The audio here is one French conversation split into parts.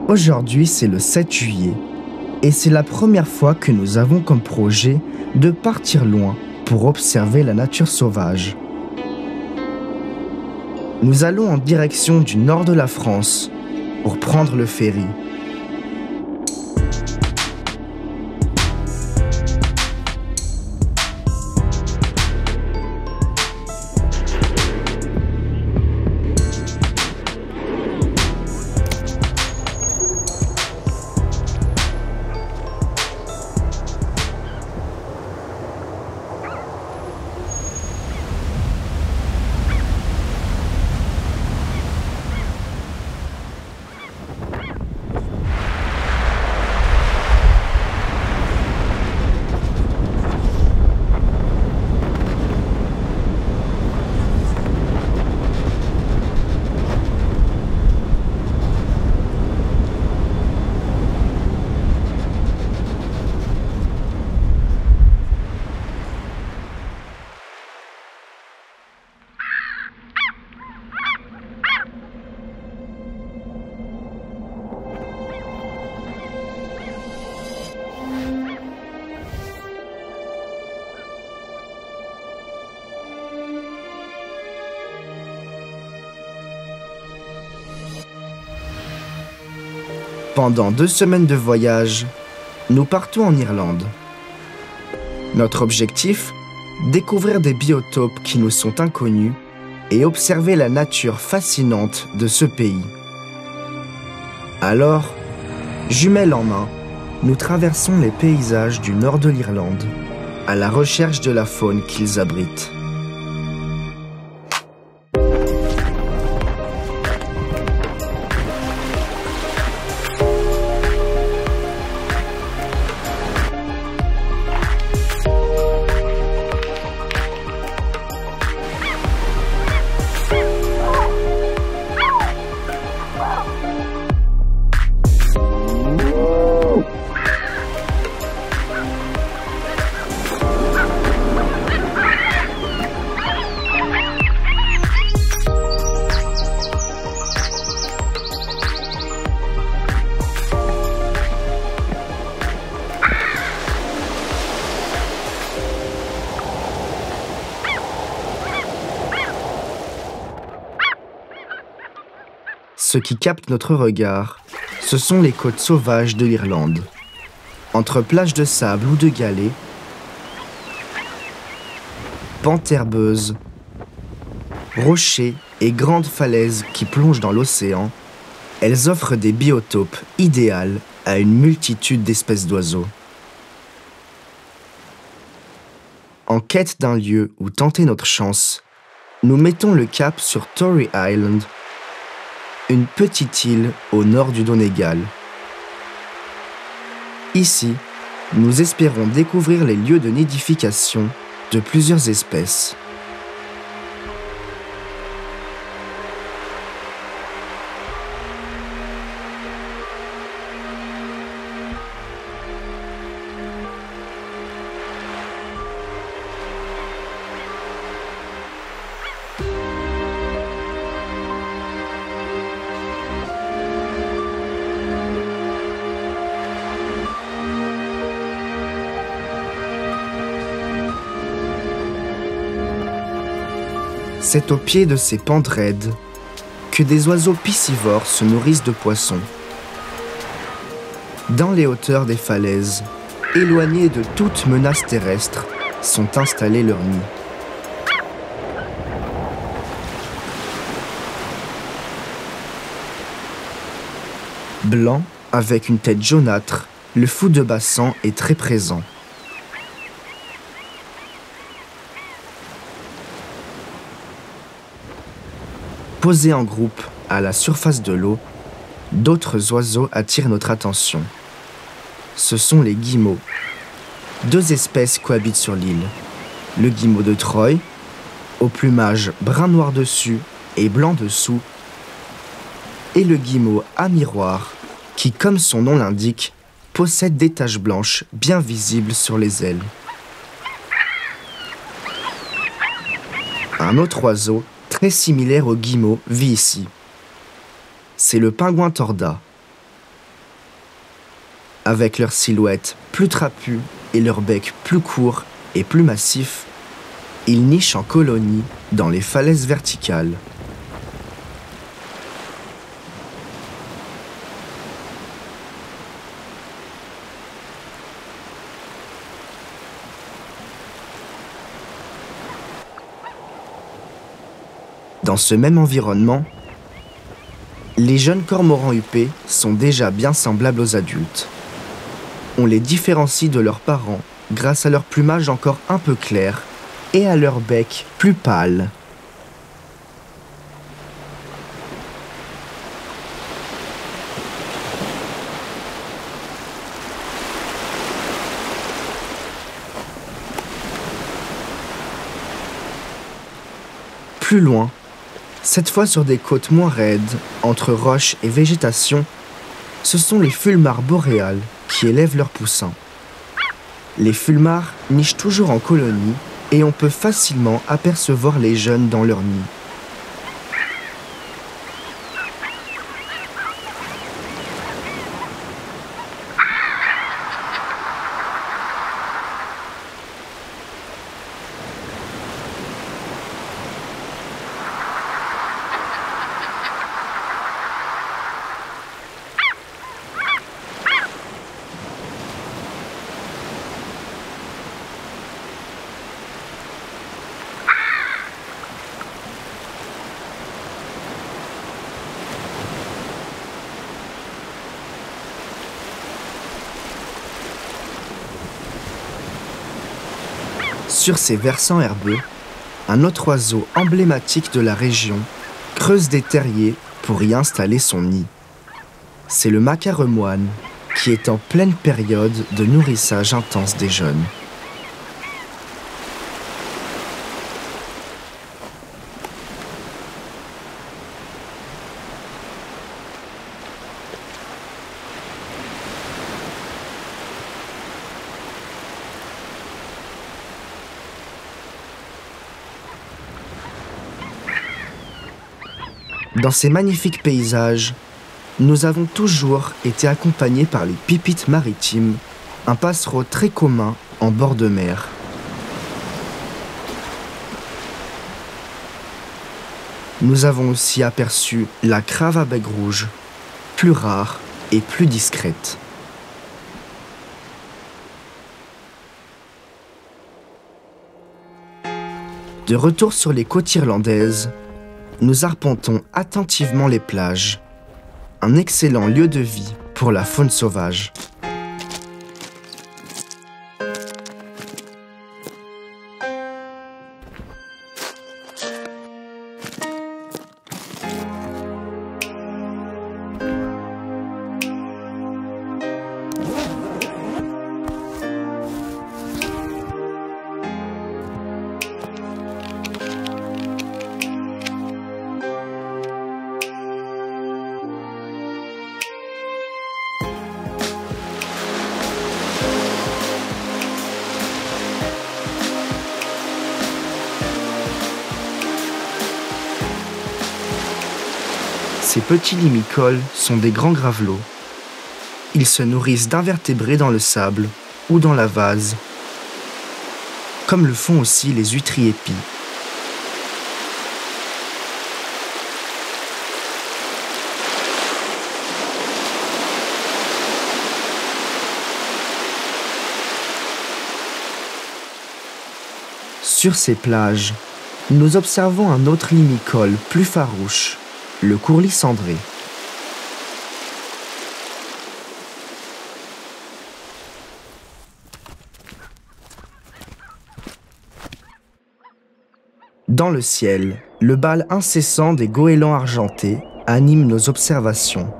Aujourd'hui, c'est le 7 juillet et c'est la première fois que nous avons comme projet de partir loin pour observer la nature sauvage. Nous allons en direction du nord de la France pour prendre le ferry. Pendant 2 semaines de voyage, nous partons en Irlande. Notre objectif, découvrir des biotopes qui nous sont inconnus et observer la nature fascinante de ce pays. Alors, jumelles en main, nous traversons les paysages du nord de l'Irlande, à la recherche de la faune qu'ils abritent. Ce qui capte notre regard, ce sont les côtes sauvages de l'Irlande. Entre plages de sable ou de galets, pentes herbeuses, rochers et grandes falaises qui plongent dans l'océan, elles offrent des biotopes idéales à une multitude d'espèces d'oiseaux. En quête d'un lieu où tenter notre chance, nous mettons le cap sur Tory Island, une petite île au nord du Donegal. Ici, nous espérons découvrir les lieux de nidification de plusieurs espèces. C'est au pied de ces pentes raides que des oiseaux piscivores se nourrissent de poissons. Dans les hauteurs des falaises, éloignés de toute menace terrestre, sont installés leurs nids. Blanc, avec une tête jaunâtre, le fou de bassan est très présent. Posés en groupe à la surface de l'eau, d'autres oiseaux attirent notre attention. Ce sont les guillemots. 2 espèces cohabitent sur l'île. Le guillemot de Troy, au plumage brun-noir dessus et blanc dessous, et le guillemot à miroir, qui, comme son nom l'indique, possède des taches blanches bien visibles sur les ailes. Un autre oiseau, très similaire au guillemot, vit ici. C'est le pingouin torda. Avec leur silhouette plus trapue et leur bec plus court et plus massif, ils nichent en colonies dans les falaises verticales. Dans ce même environnement, les jeunes cormorans huppés sont déjà bien semblables aux adultes. On les différencie de leurs parents grâce à leur plumage encore un peu clair et à leur bec plus pâle. Plus loin, cette fois sur des côtes moins raides, entre roches et végétation, ce sont les fulmars boréales qui élèvent leurs poussins. Les fulmars nichent toujours en colonie et on peut facilement apercevoir les jeunes dans leur nid. Sur ces versants herbeux, un autre oiseau emblématique de la région creuse des terriers pour y installer son nid. C'est le macaremoine qui est en pleine période de nourrissage intense des jeunes. Dans ces magnifiques paysages, nous avons toujours été accompagnés par les pipites maritimes, un passereau très commun en bord de mer. Nous avons aussi aperçu la crave à bec rouge, plus rare et plus discrète. De retour sur les côtes irlandaises, nous arpentons attentivement les plages. Un excellent lieu de vie pour la faune sauvage. Ces petits limicoles sont des grands gravelots. Ils se nourrissent d'invertébrés dans le sable ou dans la vase, comme le font aussi les huîtres épis. Sur ces plages, nous observons un autre limicole plus farouche, le courlis cendré. Dans le ciel, le bal incessant des goélands argentés anime nos observations.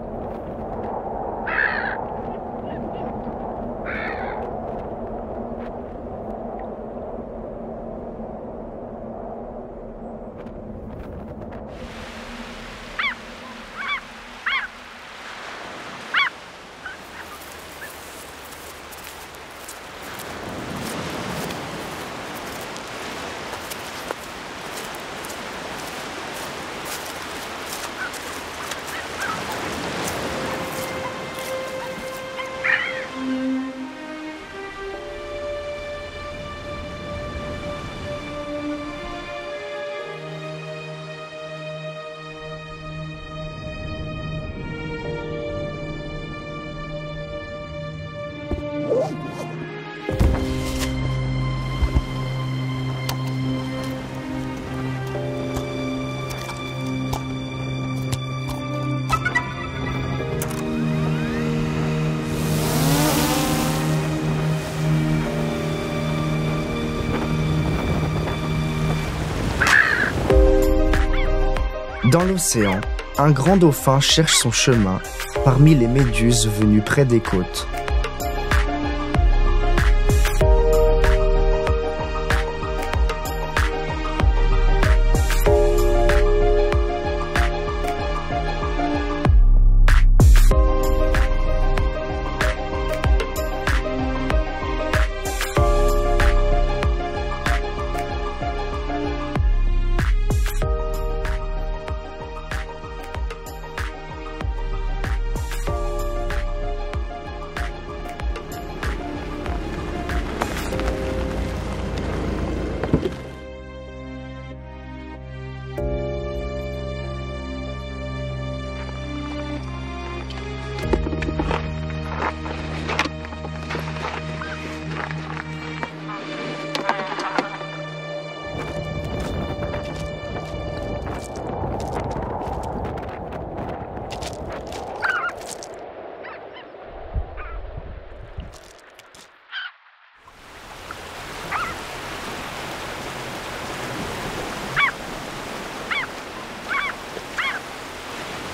Dans l'océan, un grand dauphin cherche son chemin parmi les méduses venues près des côtes.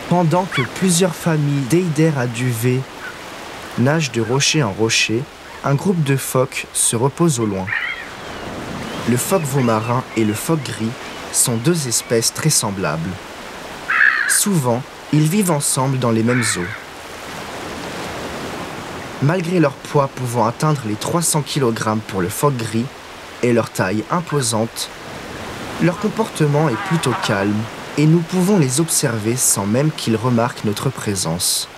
Pendant que plusieurs familles d'eiders à duvet nagent de rocher en rocher, un groupe de phoques se repose au loin. Le phoque veau marin et le phoque gris sont deux espèces très semblables. Souvent, ils vivent ensemble dans les mêmes eaux. Malgré leur poids pouvant atteindre les 300 kg pour le phoque gris et leur taille imposante, leur comportement est plutôt calme et nous pouvons les observer sans même qu'ils remarquent notre présence.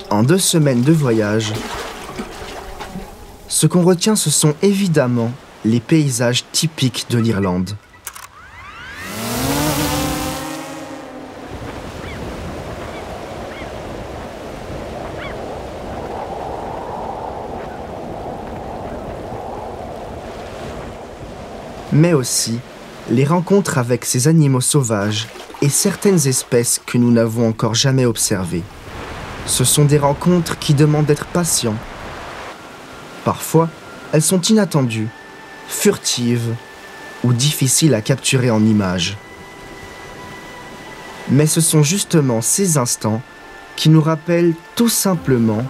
En 2 semaines de voyage, ce qu'on retient, ce sont évidemment les paysages typiques de l'Irlande. Mais aussi les rencontres avec ces animaux sauvages et certaines espèces que nous n'avons encore jamais observées. Ce sont des rencontres qui demandent d'être patient. Parfois, elles sont inattendues, furtives ou difficiles à capturer en images. Mais ce sont justement ces instants qui nous rappellent tout simplement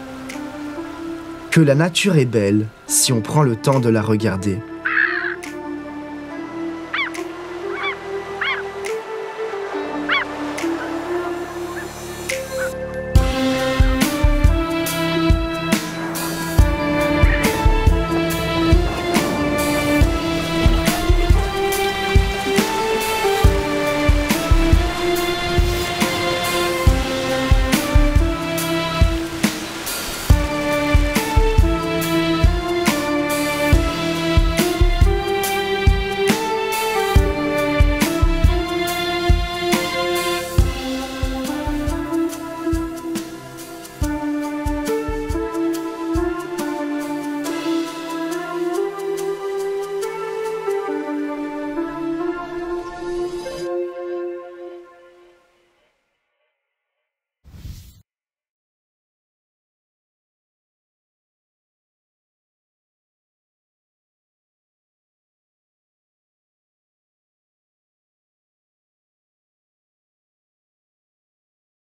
que la nature est belle si on prend le temps de la regarder.